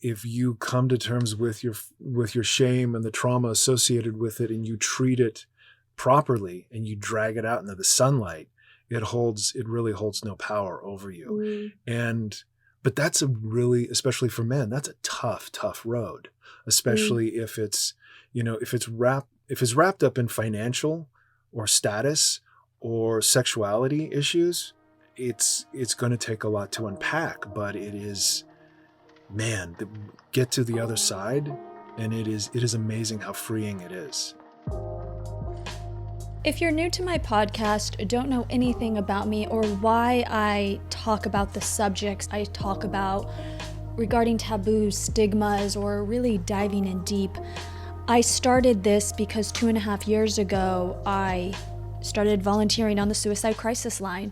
if you come to terms with your shame and the trauma associated with it, and you treat it properly and you drag it out into the sunlight, it really holds no power over you. But that's especially for men, that's a tough road, especially if it's wrapped up in financial or status or sexuality issues. It's going to take a lot to unpack, but it is, man, get to the other side, and it is amazing how freeing it is. If you're new to my podcast, don't know anything about me or why I talk about the subjects I talk about regarding taboos, stigmas, or really diving in deep, I started this because 2.5 years ago, I started volunteering on the suicide crisis line,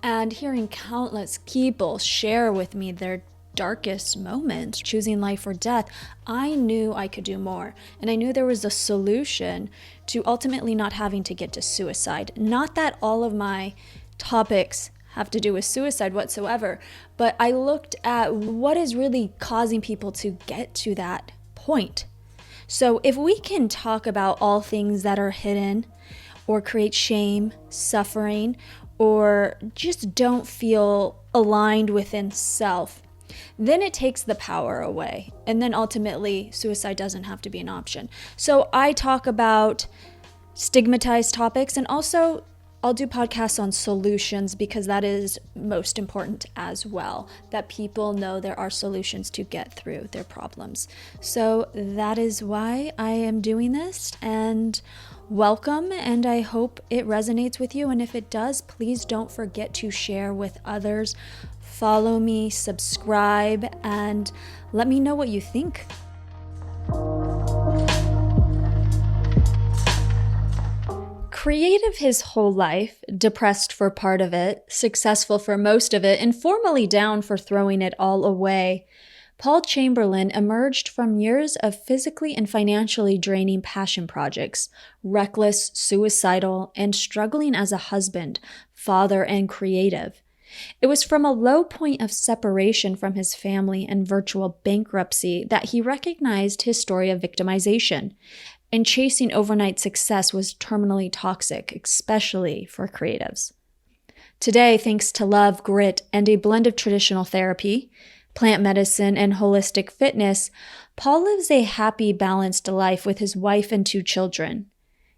and hearing countless people share with me their darkest moments, choosing life or death, I knew I could do more. And I knew there was a solution to ultimately not having to get to suicide. Not that all of my topics have to do with suicide whatsoever, but I looked at what is really causing people to get to that point. So if we can talk about all things that are hidden or create shame, suffering, or just don't feel aligned within self, then it takes the power away. And then ultimately, suicide doesn't have to be an option. So I talk about stigmatized topics, and also I'll do podcasts on solutions, because that is most important as well, that people know there are solutions to get through their problems. So that is why I am doing this, and welcome, and I hope it resonates with you. And if it does, please don't forget to share with others. Follow me, subscribe, and let me know what you think. Creative his whole life, depressed for part of it, successful for most of it, and formally down for throwing it all away, Paul Chamberlain emerged from years of physically and financially draining passion projects, reckless, suicidal, and struggling as a husband, father, and creative. It was from a low point of separation from his family and virtual bankruptcy that he recognized his story of victimization. And chasing overnight success was terminally toxic, especially for creatives. Today, thanks to love, grit, and a blend of traditional therapy, plant medicine, and holistic fitness, Paul lives a happy, balanced life with his wife and 2 children.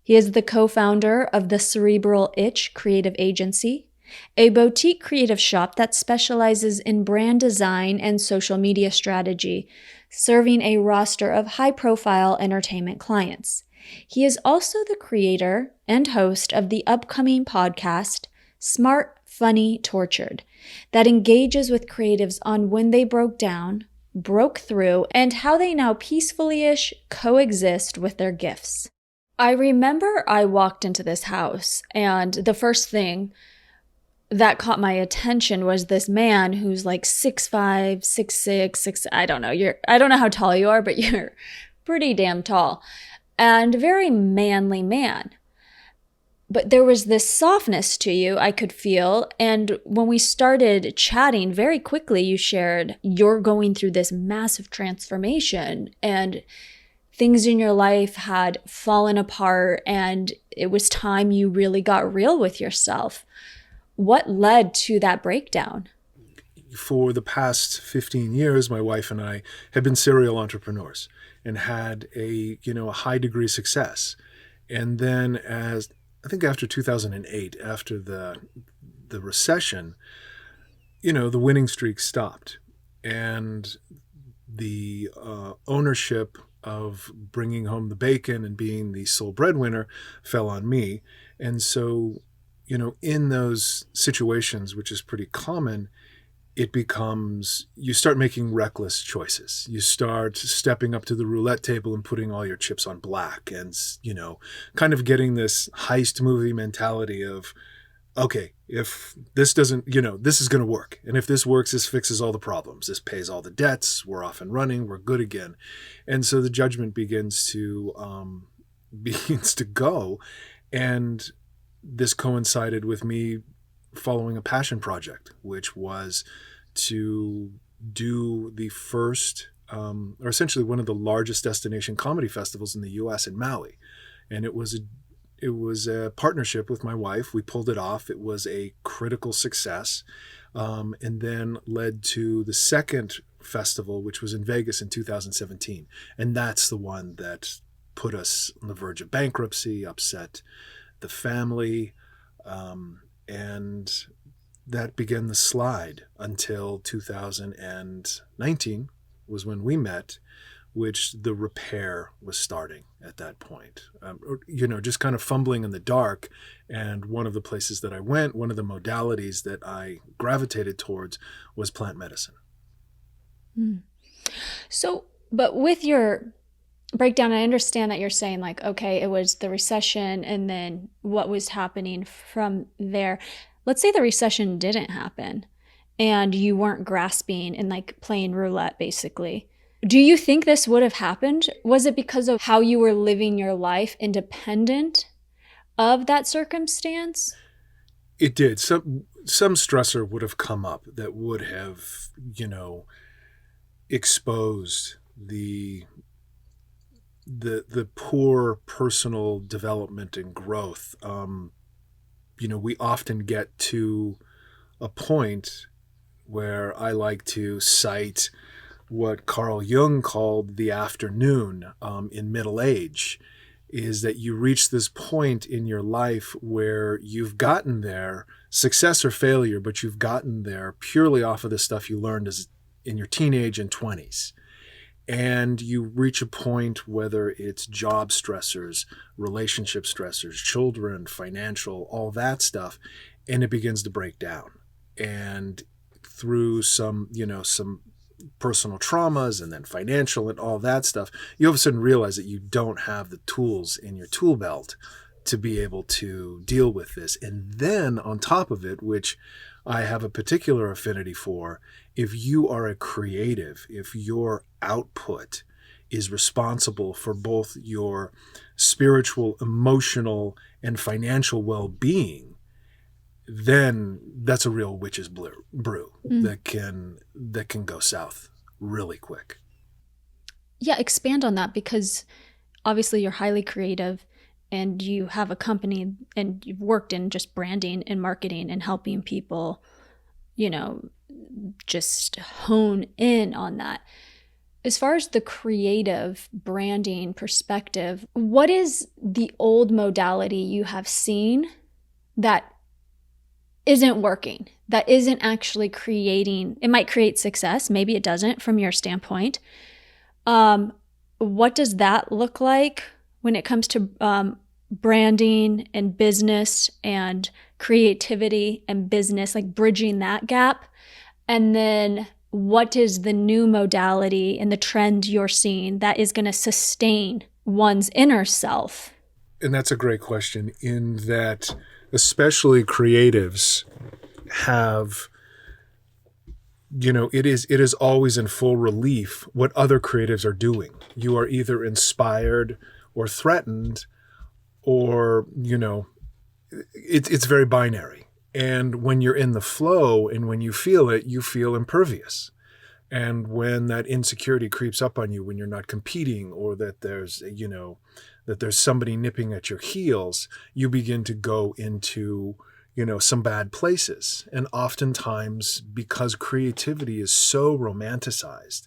He is the co-founder of the Cerebral Itch Creative Agency, a boutique creative shop that specializes in brand design and social media strategy, serving a roster of high-profile entertainment clients. He is also the creator and host of the upcoming podcast, Smart, Funny, Tortured, that engages with creatives on when they broke down, broke through, and how they now peacefully-ish coexist with their gifts. I remember I walked into this house, and the first thing that caught my attention was this man who's like 6'5", 6'6", I don't know. I don't know how tall you are, but you're pretty damn tall, and very manly man. But there was this softness to you I could feel. And when we started chatting, very quickly you shared you're going through this massive transformation, and things in your life had fallen apart, and it was time you really got real with yourself. What led to that breakdown? For the past 15 years, my wife and I have been serial entrepreneurs and had a high degree of success. And then I think after 2008, after the recession, the winning streak stopped, and the ownership of bringing home the bacon and being the sole breadwinner fell on me. And so, in those situations, which is pretty common, it becomes, you start making reckless choices. You start stepping up to the roulette table and putting all your chips on black, and, kind of getting this heist movie mentality of, okay, if this doesn't, this is going to work. And if this works, this fixes all the problems. This pays all the debts. We're off and running. We're good again. And so the judgment begins to go. And this coincided with me following a passion project, which was to do the first or essentially one of the largest destination comedy festivals in the U.S. in Maui, and it was a partnership with my wife. We pulled it off. It was a critical success, and then led to the second festival, which was in Vegas in 2017, and that's the one that put us on the verge of bankruptcy, upset the family, and that began the slide until 2019 was when we met, which the repair was starting at that point. Just kind of fumbling in the dark. And one of the places that I went, one of the modalities that I gravitated towards was plant medicine. So, but with your breakdown, I understand that you're saying like, okay, it was the recession and then what was happening from there. Let's say the recession didn't happen and you weren't grasping and like playing roulette, basically. Do you think this would have happened? Was it because of how you were living your life independent of that circumstance? It did. Some stressor would have come up that would have, exposed the poor personal development and growth. We often get to a point where I like to cite what Carl Jung called the afternoon in middle age, is that you reach this point in your life where you've gotten there, success or failure, but you've gotten there purely off of the stuff you learned as in your teenage and 20s. And you reach a point, whether it's job stressors, relationship stressors, children, financial, all that stuff, and it begins to break down. And through some personal traumas and then financial and all that stuff, you all of a sudden realize that you don't have the tools in your tool belt to be able to deal with this. And then on top of it, which I have a particular affinity for, if you are a creative, if your output is responsible for both your spiritual, emotional, and financial well-being, then that's a real witch's brew that can go south really quick. Yeah, expand on that, because obviously you're highly creative and you have a company and you've worked in just branding and marketing and helping people, just hone in on that. As far as the creative branding perspective, what is the old modality you have seen that isn't working, that isn't actually creating? It might create success, maybe it doesn't from your standpoint. What does that look like when it comes to branding and business and creativity and business, like bridging that gap? And then what is the new modality and the trend you're seeing that is going to sustain one's inner self? And that's a great question, in that especially creatives have, it is always in full relief what other creatives are doing. You are either inspired or threatened, or, it's very binary. And when you're in the flow and when you feel it, you feel impervious. And when that insecurity creeps up on you, when you're not competing, or that there's somebody nipping at your heels, you begin to go into, some bad places. And oftentimes, because creativity is so romanticized,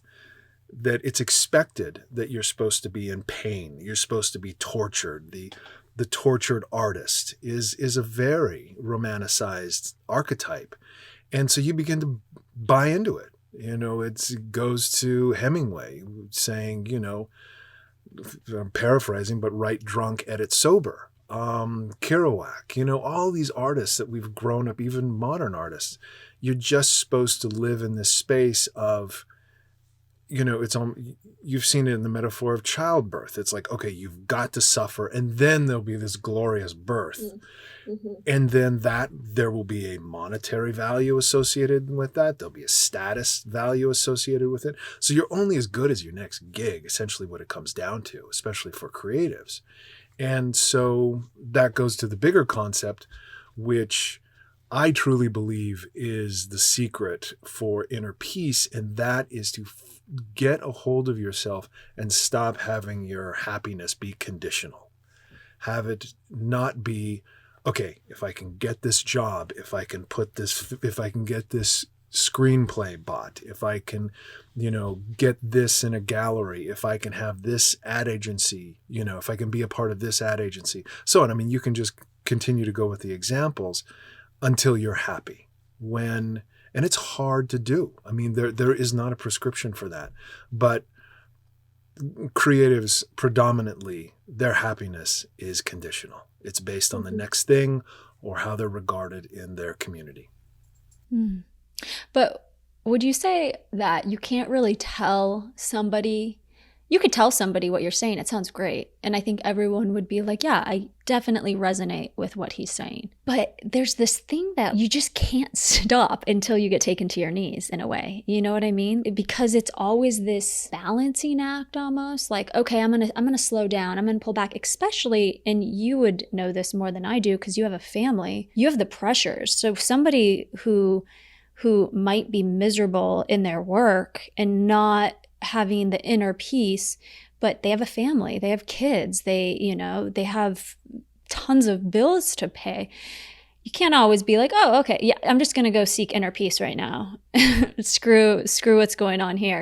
that it's expected that you're supposed to be in pain, you're supposed to be tortured. The tortured artist is a very romanticized archetype. And so you begin to buy into it. It goes to Hemingway saying, I'm paraphrasing, but write drunk, edit sober. Kerouac, all these artists that we've grown up, even modern artists, you're just supposed to live in this space of, you've seen it in the metaphor of childbirth. It's like, okay, you've got to suffer, and then there'll be this glorious birth. Mm-hmm. And then there will be a monetary value associated with that. There'll be a status value associated with it. So you're only as good as your next gig, essentially what it comes down to, especially for creatives. And so that goes to the bigger concept, which I truly believe is the secret for inner peace, and that is to get a hold of yourself and stop having your happiness be conditional. Have it not be, okay, if I can get this job, if I can get this screenplay bought, if I can, get this in a gallery, if I can have this ad agency, if I can be a part of this ad agency, so on. I mean, you can just continue to go with the examples until you're happy. And it's hard to do. I mean, there is not a prescription for that, but creatives predominantly, their happiness is conditional. It's based on the next thing or how they're regarded in their community. Mm. But would you say that you can't really tell somebody, you could tell somebody what you're saying, it sounds great. And I think everyone would be like, yeah, I definitely resonate with what he's saying. But there's this thing that you just can't stop until you get taken to your knees in a way. You know what I mean? Because it's always this balancing act almost like, okay, I'm going to slow down. I'm going to pull back, especially, and you would know this more than I do because you have a family, you have the pressures. So somebody who might be miserable in their work and not having the inner peace, but they have a family, they have kids, they have tons of bills to pay. You can't always be like, oh, okay, yeah, I'm just going to go seek inner peace right now. Screw what's going on here,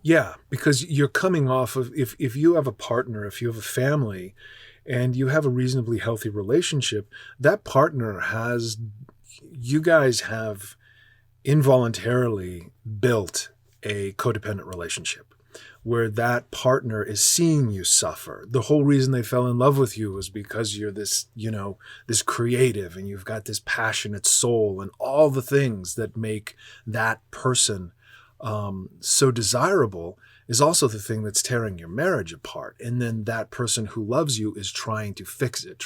Yeah, because you're coming off of, if you have a partner, if you have a family, and you have a reasonably healthy relationship, that partner you guys have involuntarily built a codependent relationship where that partner is seeing you suffer. The whole reason they fell in love with you was because you're this, this creative and you've got this passionate soul and all the things that make that person so desirable is also the thing that's tearing your marriage apart. And then that person who loves you is trying to fix it.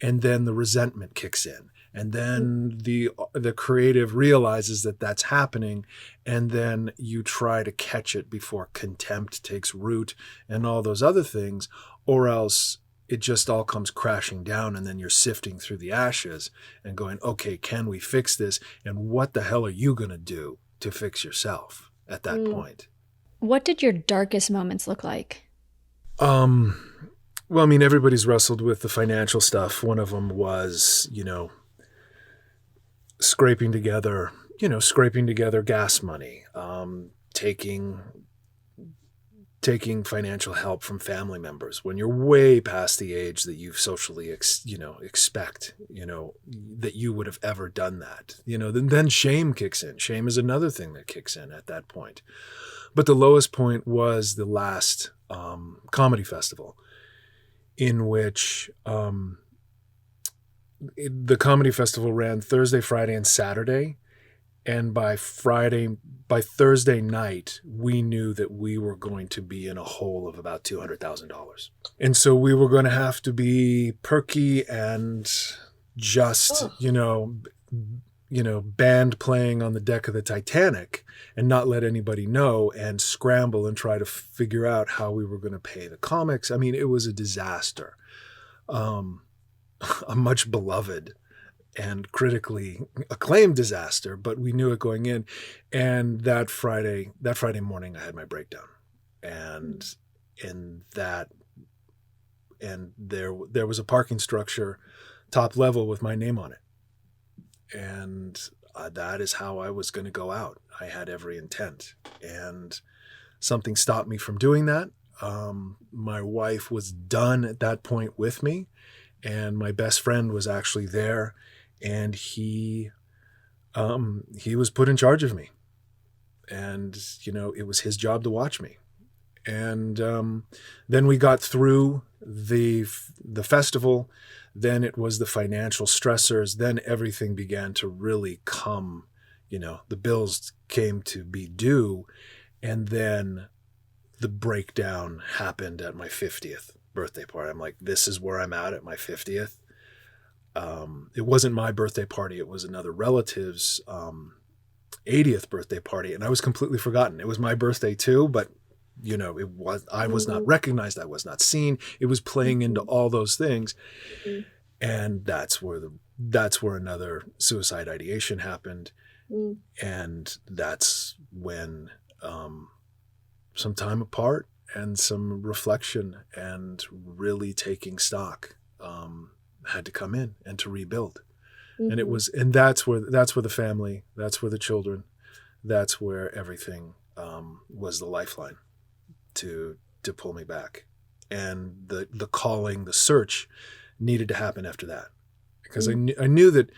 And then the resentment kicks in. And then the creative realizes that that's happening, and then you try to catch it before contempt takes root and all those other things, or else it just all comes crashing down, and then you're sifting through the ashes and going, okay, can we fix this? And what the hell are you going to do to fix yourself at that point? What did your darkest moments look like? Well, I mean, everybody's wrestled with the financial stuff. One of them was, scraping together gas money, taking financial help from family members when you're way past the age that you socially expect, that you would have ever done that. Then shame kicks in. Shame is another thing that kicks in at that point. But the lowest point was the last comedy festival, in which the comedy festival ran Thursday, Friday, and Saturday. And by Thursday night, we knew that we were going to be in a hole of about $200,000. And so we were going to have to be perky and just, band playing on the deck of the Titanic and not let anybody know and scramble and try to figure out how we were going to pay the comics. I mean, it was a disaster. A much beloved and critically acclaimed disaster, but we knew it going in. And that Friday morning, I had my breakdown, and there was a parking structure, top level, with my name on it, and that is how I was going to go out. I had every intent, and something stopped me from doing that. My wife was done at that point with me. And my best friend was actually there, and he was put in charge of me, and it was his job to watch me. And then we got through the festival. Then it was the financial stressors. Then everything began to really come. The bills came to be due, and then the breakdown happened at my 50th birthday party. I'm like, this is where I'm at my 50th. It wasn't my birthday party. It was another relative's 80th birthday party. And I was completely forgotten. It was my birthday too, but I was not recognized. I was not seen. It was playing into all those things. And that's where that's where another suicide ideation happened. Mm. And that's when some time apart and some reflection and really taking stock had to come in and to rebuild. And it was, and that's where the family, that's where the children, that's where everything was the lifeline to pull me back. And the calling, the search needed to happen after that, because I knew that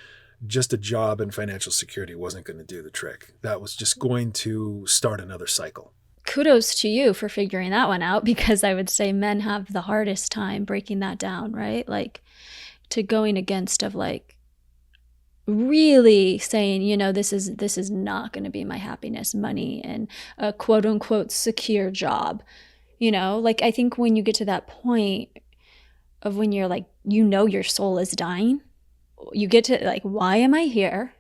just a job and financial security wasn't going to do the trick. That was just going to start another cycle. Kudos to you for figuring that one out, because I would say men have the hardest time breaking that down, right? Like, to going against of like really saying, you know, this is not going to be my happiness, money, and a quote unquote secure job. You know, like, I think when you get to that point of when you're like, you know, your soul is dying, you get to like, why am I here?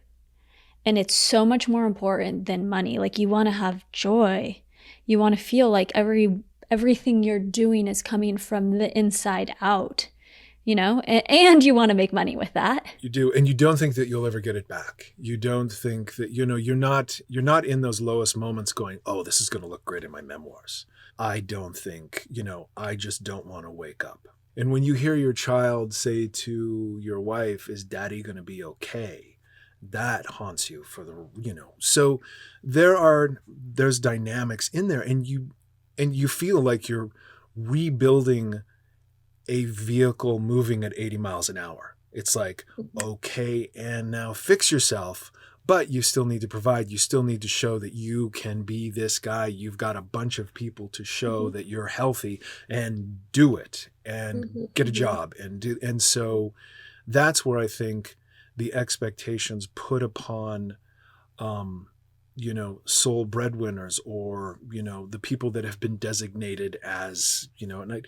And it's so much more important than money. Like, you want to have joy. You want to feel like everything you're doing is coming from the inside out, you know, and you want to make money with that. You do. And you don't think that you'll ever get it back. You don't think that, you know, you're not in those lowest moments going, oh, this is going to look great in my memoirs. I don't think, you know, I just don't want to wake up. And when you hear your child say to your wife, is daddy going to be okay? That haunts you for the, you know. So there's dynamics in there, and you feel like you're rebuilding a vehicle moving at 80 miles an hour. It's like, okay, and now fix yourself, but you still need to provide. You still need to show that you can be this guy. You've got a bunch of people to show that you're healthy, and do it, and get a job, and so that's where I think the expectations put upon, you know, sole breadwinners, or, you know, the people that have been designated as, you know, and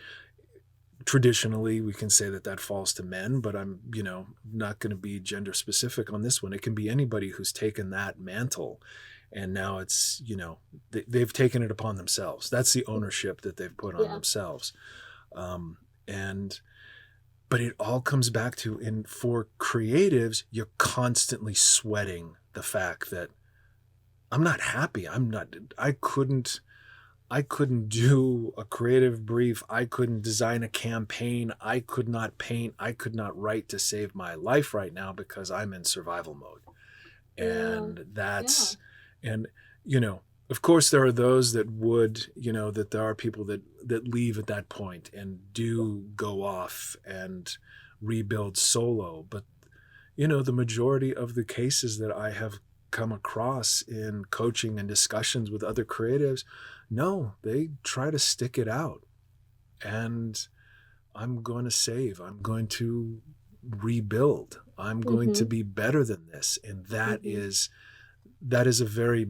traditionally we can say that falls to men, but I'm, you know, not going to be gender specific on this one. It can be anybody who's taken that mantle, and now it's, you know, they've taken it upon themselves. That's the ownership that they've put on themselves. But it all comes back to, and for creatives, you're constantly sweating the fact that I'm not happy. I couldn't do a creative brief. I couldn't design a campaign. I could not paint. I could not write to save my life right now because I'm in survival mode. And that's, and, you know, of course there are those that would, you know, that there are people that leave at that point and do go off and rebuild solo. But, you know, the majority of the cases that I have come across in coaching and discussions with other creatives, no, they try to stick it out. And I'm going to save. I'm going to rebuild. I'm going to be better than this. And that is a very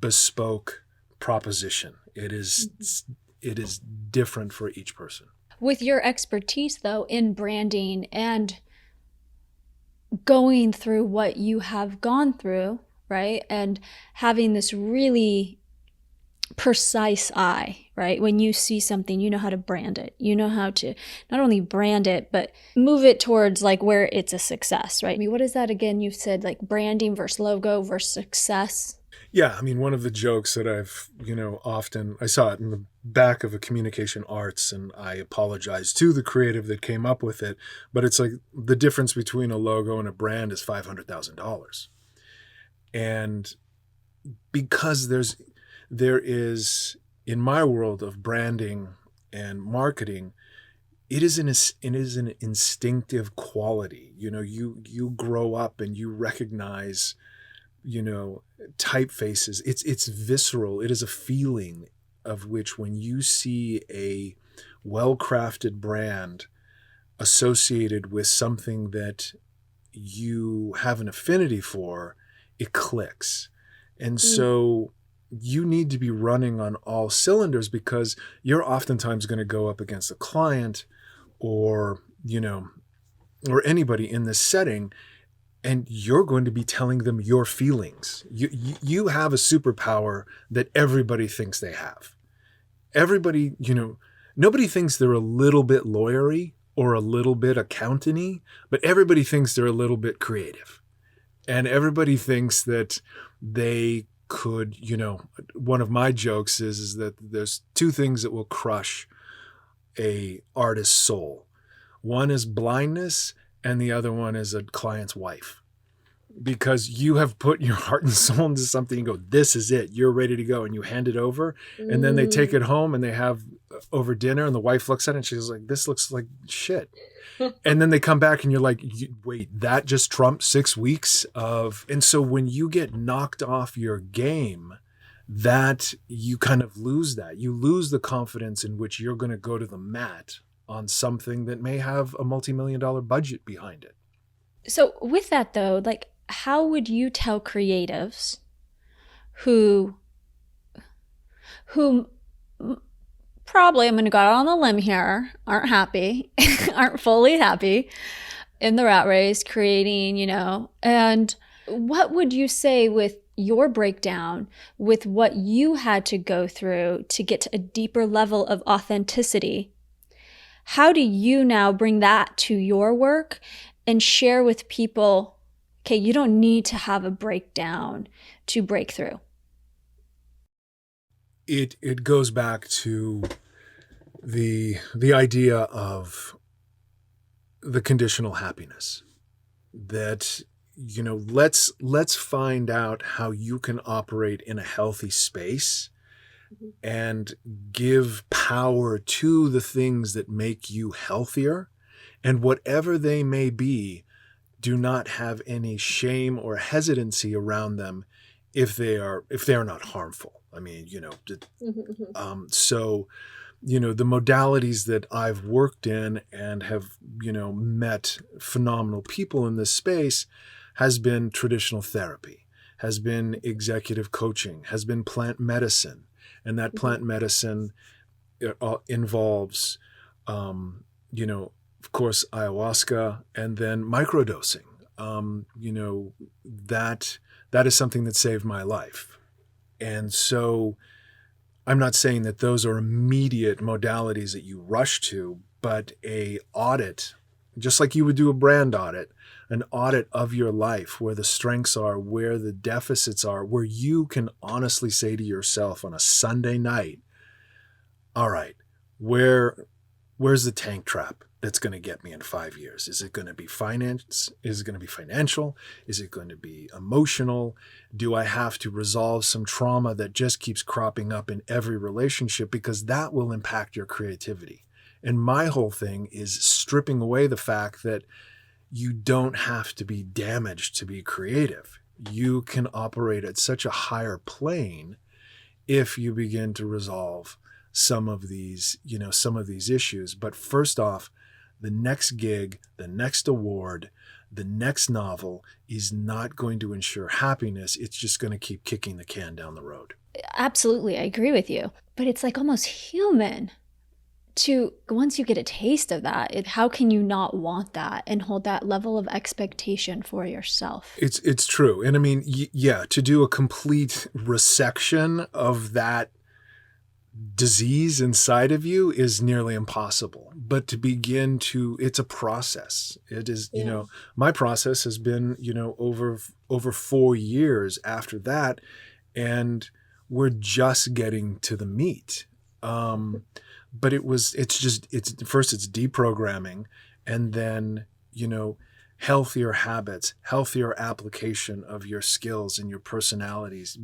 bespoke proposition. It is different for each person. With your expertise, though, in branding and going through what you have gone through, right? And having this really precise eye, right? When you see something, you know how to brand it. You know how to not only brand it, but move it towards like where it's a success, right? I mean, what is that again? You've said like branding versus logo versus success. Yeah, I mean, one of the jokes that I've, you know, often, I saw it in the back of a communication arts, and I apologize to the creative that came up with it, but it's like the difference between a logo and a brand is $500,000. And because there is, in my world of branding and marketing, it is an instinctive quality. You know, you grow up and you recognize, you know, typefaces. It's visceral. It is a feeling of which, when you see a well-crafted brand associated with something that you have an affinity for, it clicks. And so you need to be running on all cylinders, because you're oftentimes going to go up against a client or, you know, or anybody in this setting, and you're going to be telling them your feelings. You have a superpower that everybody thinks they have. Everybody, you know, nobody thinks they're a little bit lawyery, or a little bit accountant-y, but everybody thinks they're a little bit creative. And everybody thinks that they could, one of my jokes is that there's two things that will crush a artist's soul. One is blindness, and the other one is a client's wife. Because you have put your heart and soul into something and go, this is it, you're ready to go, and you hand it over. And then they take it home and they have over dinner, and the wife looks at it and she's like, this looks like shit. And then they come back and you're like, wait, that just trumped 6 weeks of. And so when you get knocked off your game, that you kind of lose that. You lose the confidence in which you're going to go to the mat on something that may have a multi-million-dollar budget behind it. So with that though, like, how would you tell creatives who probably, I'm going to go out on a limb here, aren't happy, aren't fully happy in the rat race, creating, and what would you say with your breakdown, with what you had to go through to get to a deeper level of authenticity? How do you now bring that to your work and share with people, okay, you don't need to have a breakdown to break through? It goes back to the idea of the conditional happiness, that let's find out how you can operate in a healthy space and give power to the things that make you healthier, and whatever they may be, do not have any shame or hesitancy around them if they are not harmful. I mean, so, the modalities that I've worked in and have, met phenomenal people in this space has been traditional therapy, has been executive coaching, has been plant medicine. And that plant medicine involves, of course, ayahuasca, and then microdosing. That is something that saved my life. And so I'm not saying that those are immediate modalities that you rush to, but a audit, just like you would do a brand audit, an audit of your life, where the strengths are, where the deficits are, where you can honestly say to yourself on a Sunday night, all right, where's the tank trap that's going to get me in 5 years? Is it going to be finance? Is it going to be financial? Is it going to be emotional? Do I have to resolve some trauma that just keeps cropping up in every relationship? Because that will impact your creativity. And my whole thing is stripping away the fact that you don't have to be damaged to be creative. You can operate at such a higher plane if you begin to resolve some of these issues. But first off, the next gig, the next award, the next novel is not going to ensure happiness. It's just going to keep kicking the can down the road. Absolutely, I agree with you. But it's like almost human to, once you get a taste of that, how can you not want that and hold that level of expectation for yourself? It's true. And I mean, to do a complete resection of that disease inside of you is nearly impossible. But to begin to, it's a process. It is, my process has been, over 4 years after that, and we're just getting to the meat. But first it's deprogramming, and then, healthier habits, healthier application of your skills and your personalities,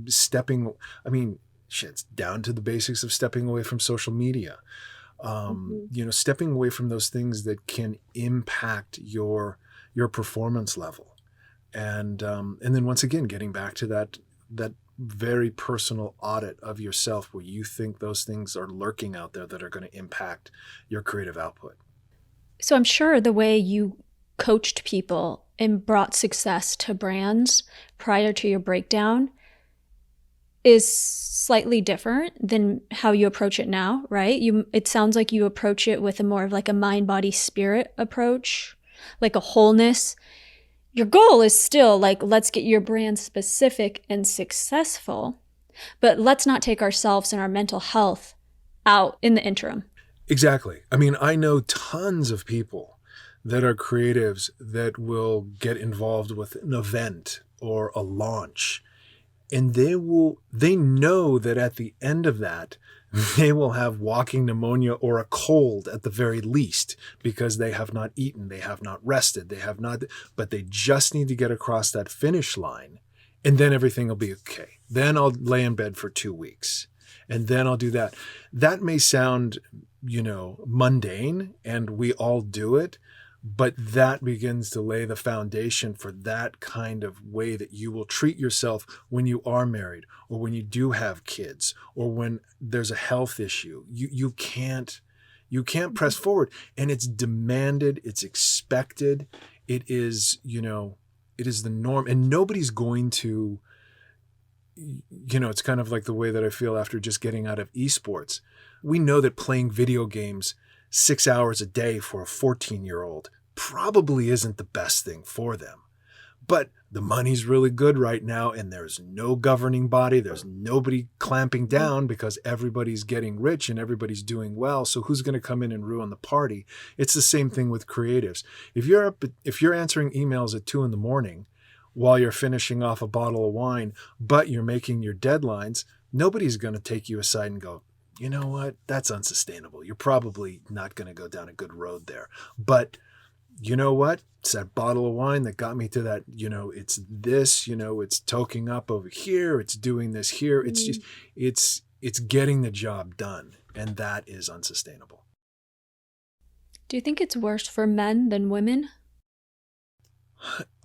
it's down to the basics of stepping away from social media, stepping away from those things that can impact your performance level. And then once again, getting back to that very personal audit of yourself, where you think those things are lurking out there that are going to impact your creative output. So I'm sure the way you coached people and brought success to brands prior to your breakdown is slightly different than how you approach it now, right? It sounds like you approach it with a more of like a mind, body, spirit approach, like a wholeness. Your goal is still like, let's get your brand specific and successful, but let's not take ourselves and our mental health out in the interim. Exactly. I mean, I know tons of people that are creatives that will get involved with an event or a launch, and they know that at the end of that they will have walking pneumonia or a cold at the very least, because they have not eaten, they have not rested, they have not, but they just need to get across that finish line, and then everything will be okay. Then I'll lay in bed for 2 weeks, and then I'll do that. That may sound, mundane, and we all do it, but that begins to lay the foundation for that kind of way that you will treat yourself when you are married, or when you do have kids, or when there's a health issue. You can't press forward, and it's demanded, it's expected. It is, it is the norm, and nobody's going to, it's kind of like the way that I feel after just getting out of esports. We know that playing video games 6 hours a day for a 14-year-old probably isn't the best thing for them. But the money's really good right now, and there's no governing body. There's nobody clamping down because everybody's getting rich and everybody's doing well. So who's going to come in and ruin the party? It's the same thing with creatives. If you're answering emails at 2 a.m. while you're finishing off a bottle of wine, but you're making your deadlines, nobody's going to take you aside and go, you know what? That's unsustainable. You're probably not going to go down a good road there. But you know what? It's that bottle of wine that got me to that, it's this, it's toking up over here. It's doing this here. It's just, it's getting the job done. And that is unsustainable. Do you think it's worse for men than women?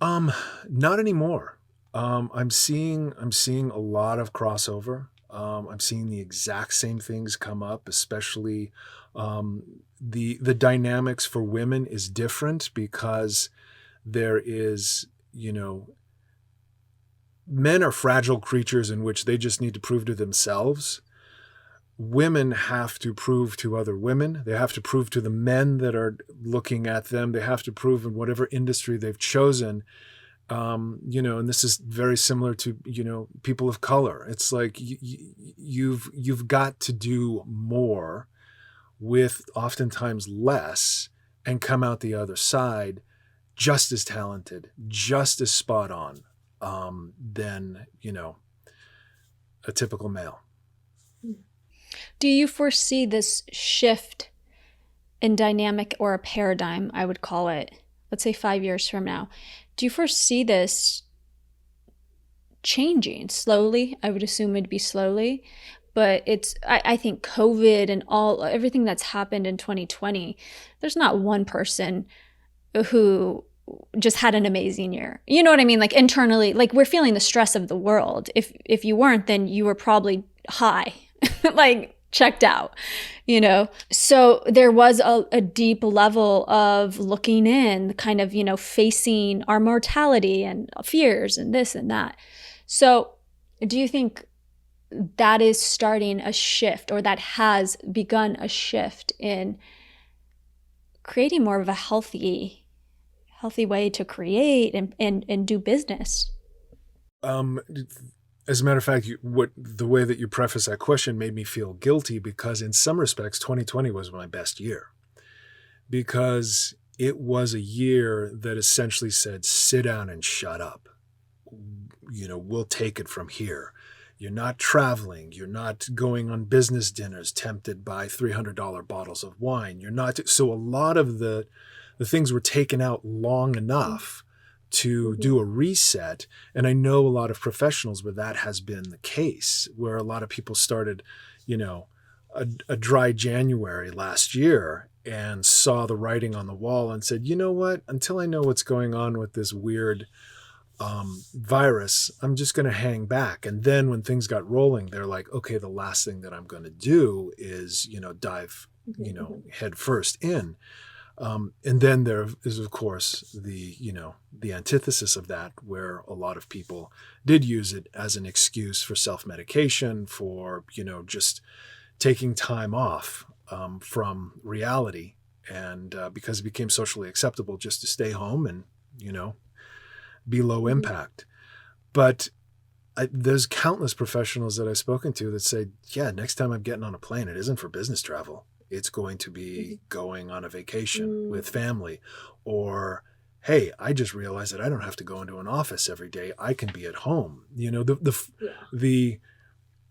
Not anymore. I'm seeing a lot of crossover. I'm seeing the exact same things come up, especially the dynamics for women is different, because there is, men are fragile creatures in which they just need to prove to themselves. Women have to prove to other women. They have to prove to the men that are looking at them. They have to prove in whatever industry they've chosen. And this is very similar to, people of color. It's like you've got to do more with oftentimes less, and come out the other side just as talented, just as spot on, than, a typical male. Do you foresee this shift in dynamic, or a paradigm, I would call it, let's say 5 years from now? Do you foresee this changing slowly? I would assume it'd be slowly, but I think COVID and everything that's happened in 2020, there's not one person who just had an amazing year. You know what I mean? Like internally, like we're feeling the stress of the world. If you weren't, then you were probably high, like checked out, So there was a deep level of looking in, kind of, facing our mortality and fears and this and that. So do you think that is starting a shift, or that has begun a shift in creating more of a healthy way to create and do business? As a matter of fact, the way that you preface that question made me feel guilty, because in some respects, 2020 was my best year, because it was a year that essentially said, sit down and shut up. We'll take it from here. You're not traveling. You're not going on business dinners tempted by $300 bottles of wine. You're not. So a lot of the things were taken out long enough to do a reset. And I know a lot of professionals where that has been the case, where a lot of people started, a dry January last year and saw the writing on the wall and said, you know what, until I know what's going on with this weird virus, I'm just going to hang back. And then when things got rolling, they're like, okay, the last thing that I'm going to do is, dive, head first in. And then there is, of course, the antithesis of that, where a lot of people did use it as an excuse for self-medication, for, just taking time off from reality. And because it became socially acceptable just to stay home and, be low impact. But there's countless professionals that I've spoken to that say, yeah, next time I'm getting on a plane, it isn't for business travel. It's going to be going on a vacation Mm. with family, or, hey, I just realized that I don't have to go into an office every day. I can be at home.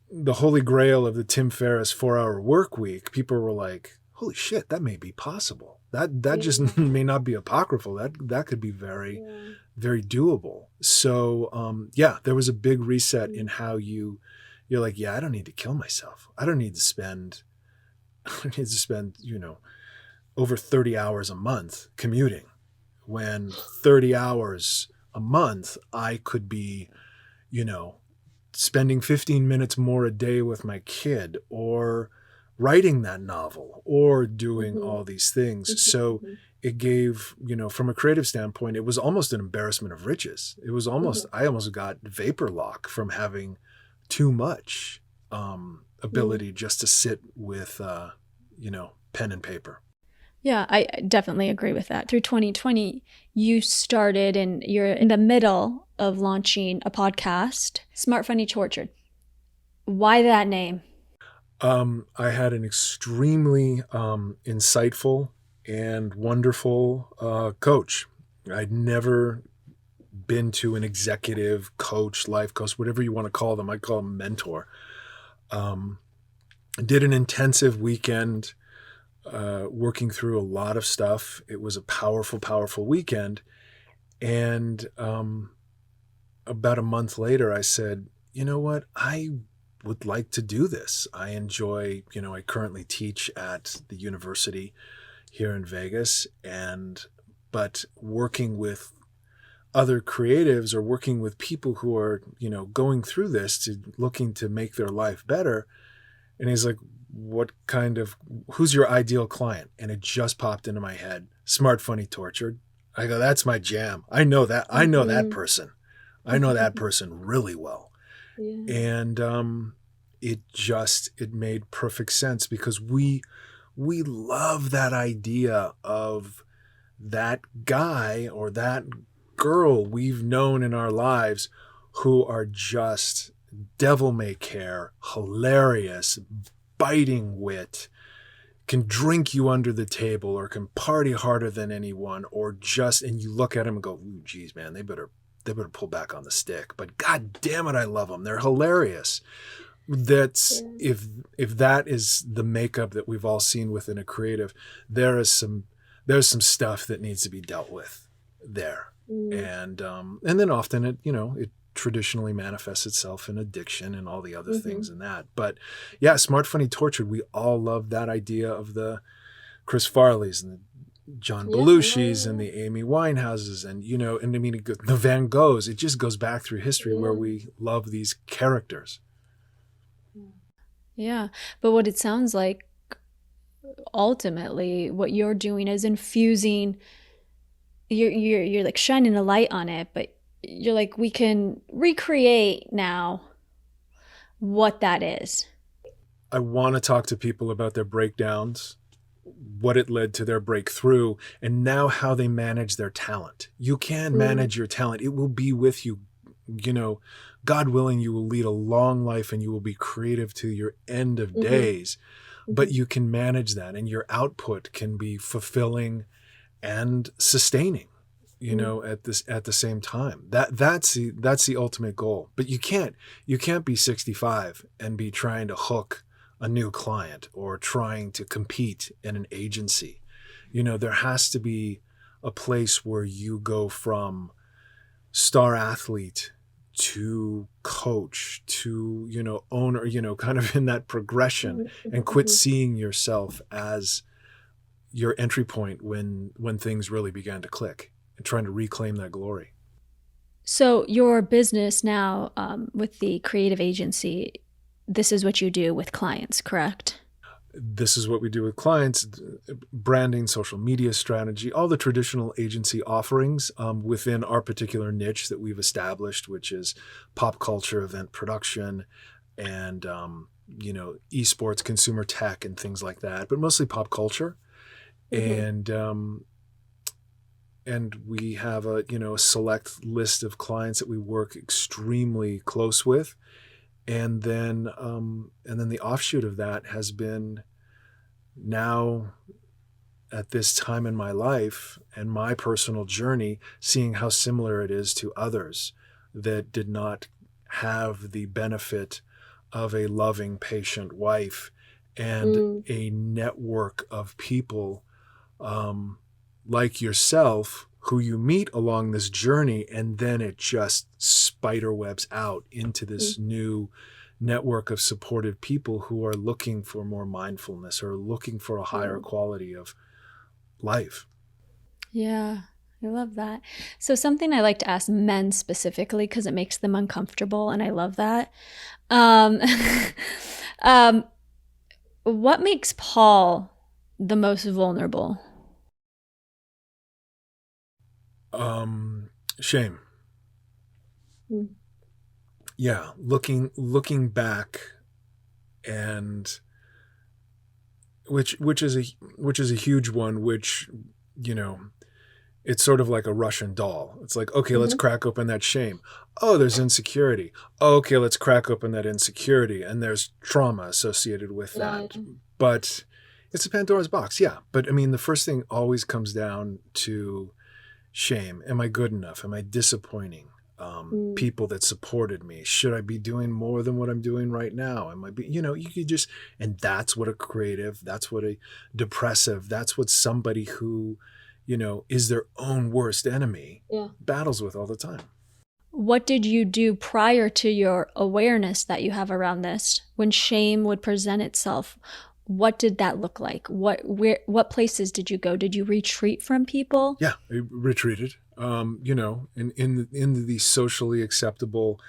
The holy grail of the Tim Ferriss 4-hour work week, people were like, holy shit, that may be possible. That just may not be apocryphal. That could be very, very doable. So there was a big reset in how you're like, I don't need to kill myself. I don't need to spend over 30 hours a month commuting, when 30 hours a month I could be, spending 15 minutes more a day with my kid, or writing that novel, or doing all these things. So it gave, from a creative standpoint, it was almost an embarrassment of riches. It was almost, I almost got vapor lock from having too much ability just to sit with, pen and paper. Yeah, I definitely agree with that. Through 2020, you started and you're in the middle of launching a podcast, Smart, Funny, Tortured. Why that name? I had an extremely insightful and wonderful coach. I'd never been to an executive coach, life coach, whatever you want to call them. I call them mentor. Did an intensive weekend working through a lot of stuff. It was a powerful, powerful weekend. And about a month later, I said, you know what? I would like to do this. I enjoy, I currently teach at the university here in Vegas, but working with other creatives, or working with people who are, going through this, looking to make their life better. And he's like, who's your ideal client? And it just popped into my head, Smart, Funny, Tortured. I go, that's my jam. I know that. I know that person. I know that person really well. Yeah. And it made perfect sense, because we love that idea of that guy or that girl we've known in our lives who are just devil may care, hilarious, biting wit, can drink you under the table, or can party harder than anyone, and you look at them and go, ooh, geez, man, they better pull back on the stick. But God damn it, I love them. They're hilarious. That's if that is the makeup that we've all seen within a creative, there's some stuff that needs to be dealt with there. And then often it traditionally manifests itself in addiction and all the other things in that. But yeah, Smart, Funny, Tortured, we all love that idea of the Chris Farley's and the John Belushi's and the Amy Winehouses, and and I mean the Van Goghs. It just goes back through history where we love these characters. Yeah, but what it sounds like, ultimately, what you're doing is infusing. You're like shining a light on it, but you're like, we can recreate now what that is. I want to talk to people about their breakdowns, what it led to their breakthrough, and now how they manage their talent. You can manage your talent. It will be with you. God willing, you will lead a long life and you will be creative to your end of days, but you can manage that, and your output can be fulfilling and sustaining, at the same time. That's the ultimate goal. But you can't be 65 and be trying to hook a new client or trying to compete in an agency. There has to be a place where you go from star athlete to coach to, owner, kind of in that progression, and quit seeing yourself as your entry point when things really began to click, and trying to reclaim that glory. So your business now, with the creative agency, this is what you do with clients, correct? This is what we do with clients: branding, social media strategy, all the traditional agency offerings within our particular niche that we've established, which is pop culture, event production, and esports, consumer tech, and things like that, but mostly pop culture. And we have a select list of clients that we work extremely close with. And then the offshoot of that has been now at this time in my life and my personal journey, seeing how similar it is to others that did not have the benefit of a loving, patient wife and a network of people like yourself who you meet along this journey, and then it just spider webs out into this new network of supported people who are looking for more mindfulness or looking for a higher quality of life. Yeah, I love that. So something I like to ask men specifically because it makes them uncomfortable, and I love that. Um, what makes Paul the most vulnerable? Shame. Yeah, looking back, and which is a huge one, which, you know, it's sort of like a Russian doll. It's like, okay, let's crack open that shame. Oh, there's insecurity. Oh, okay, let's crack open that insecurity. And there's trauma associated with that. But it's a Pandora's box, yeah. But I mean, the first thing always comes down to shame. Am I good enough? Am I disappointing people that supported me? Should I be doing more than what I'm doing right now? Am I be, you know, you could just, and that's what a creative, that's what a depressive, that's what somebody who, you know, is their own worst enemy battles with all the time. What did you do prior to your awareness that you have around this? When shame would present itself, what did that look like? What places did you go? Did you retreat from people? Yeah, I retreated. You know, in the socially acceptable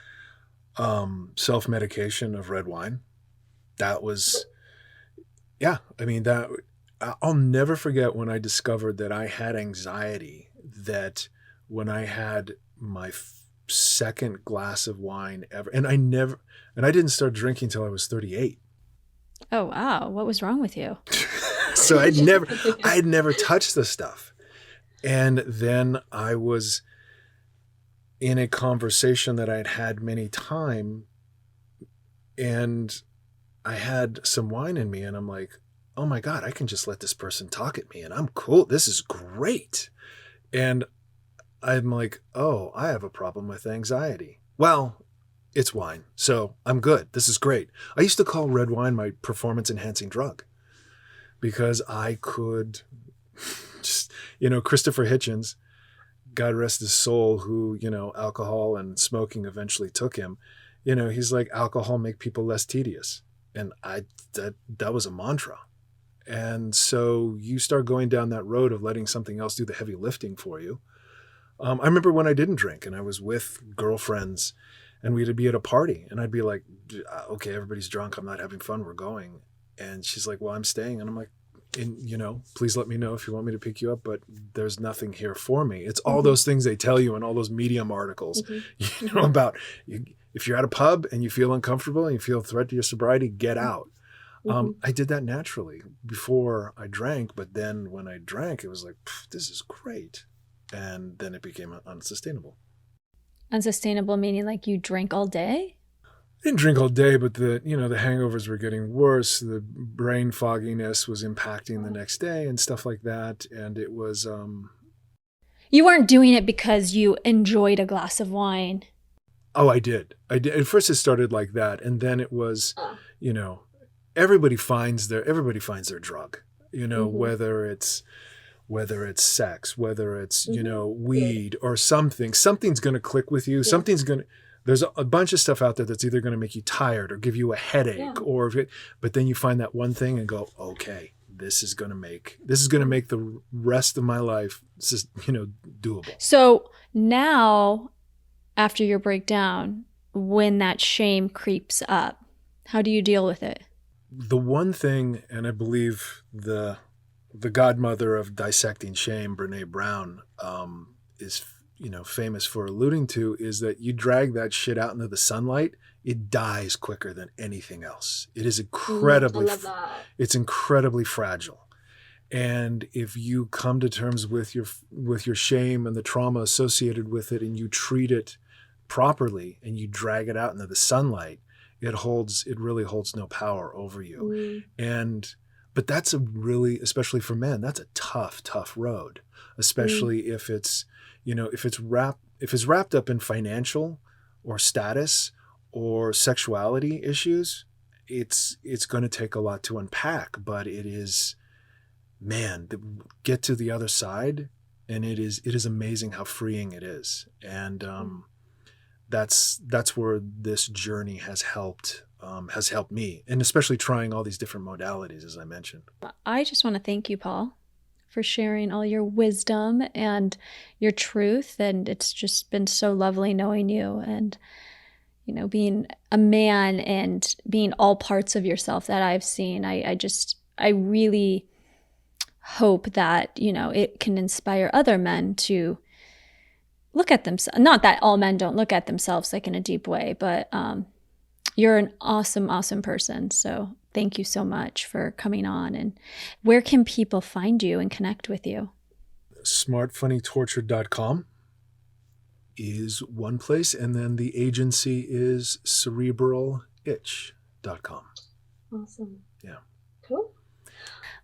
self-medication of red wine. That was, yeah, I mean, that I'll never forget when I discovered that I had anxiety, that when I had my second glass of wine ever, and I didn't start drinking till I was 38. Oh, wow. What was wrong with you? So I'd never touched the stuff. And then I was in a conversation that I'd had many times, and I had some wine in me, and I'm like, oh my God, I can just let this person talk at me and I'm cool. This is great. And I'm like, oh, I have a problem with anxiety. Well, it's wine, so I'm good. This is great. I used to call red wine my performance enhancing drug because I could just, you know, Christopher Hitchens, God rest his soul, who, you know, alcohol and smoking eventually took him. You know, he's like, alcohol make people less tedious. And that was a mantra. And so you start going down that road of letting something else do the heavy lifting for you. I remember when I didn't drink and I was with girlfriends and we'd be at a party and I'd be like, okay, everybody's drunk. I'm not having fun. We're going. And she's like, well, I'm staying. And I'm like, you know, please let me know if you want me to pick you up, but there's nothing here for me. It's all those things they tell you in all those Medium articles, you know, about if you're at a pub and you feel uncomfortable and you feel a threat to your sobriety, get out. I did that naturally before I drank, but then when I drank, it was like, this is great. And then it became unsustainable. Unsustainable meaning like you drank all day? I didn't drink all day, but the hangovers were getting worse. The brain fogginess was impacting the next day and stuff like that. And it was... You weren't doing it because you enjoyed a glass of wine. Oh, I did. At first it started like that. And then it was, you know, everybody finds their drug, you know, whether it's sex, whether it's, you know, weed or something's going to click with you. There's a bunch of stuff out there that's either going to make you tired or give you a headache but then you find that one thing and go, okay, this is going to make the rest of my life, you know, doable. So now after your breakdown, when that shame creeps up, how do you deal with it? The one thing, and I believe the godmother of dissecting shame, Brene Brown, is, you know, famous for alluding to, is that you drag that shit out into the sunlight, it dies quicker than anything else. It is it's incredibly fragile. And if you come to terms with your shame and the trauma associated with it, and you treat it properly and you drag it out into the sunlight, it really holds no power over you. And But that's a really, especially for men, that's a tough road, especially if it's, if it's wrapped up in financial or status or sexuality issues. It's going to take a lot to unpack, but it is, man, get to the other side, and it is amazing how freeing it is. And that's where this journey has helped me, and especially trying all these different modalities, as I mentioned. I just want to thank you, Paul, for sharing all your wisdom and your truth. And it's just been so lovely knowing you, and being a man and being all parts of yourself that I've seen. I really hope that, it can inspire other men to look at themselves. Not that all men don't look at themselves like in a deep way, but you're an awesome, awesome person. So thank you so much for coming on. And where can people find you and connect with you? smartfunnytorture.com is one place, and then the agency is cerebralitch.com. Awesome. Yeah. Cool.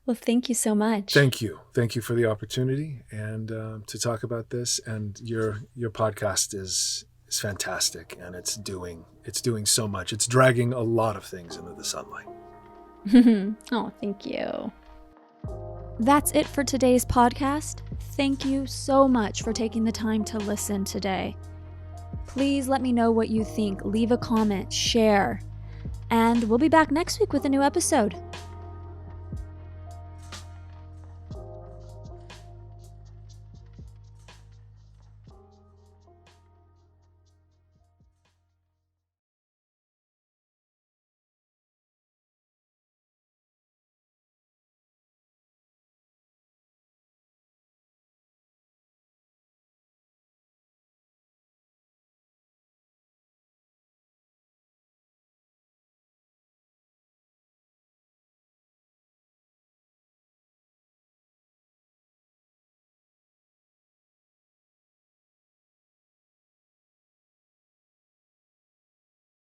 Well, thank you so much. Thank you for the opportunity and to talk about this. And your podcast is fantastic, and it's doing so much. It's dragging a lot of things into the sunlight. Oh, thank you. That's it for today's podcast. Thank you so much for taking the time to listen today. Please let me know what you think. Leave a comment, share, and we'll be back next week with a new episode.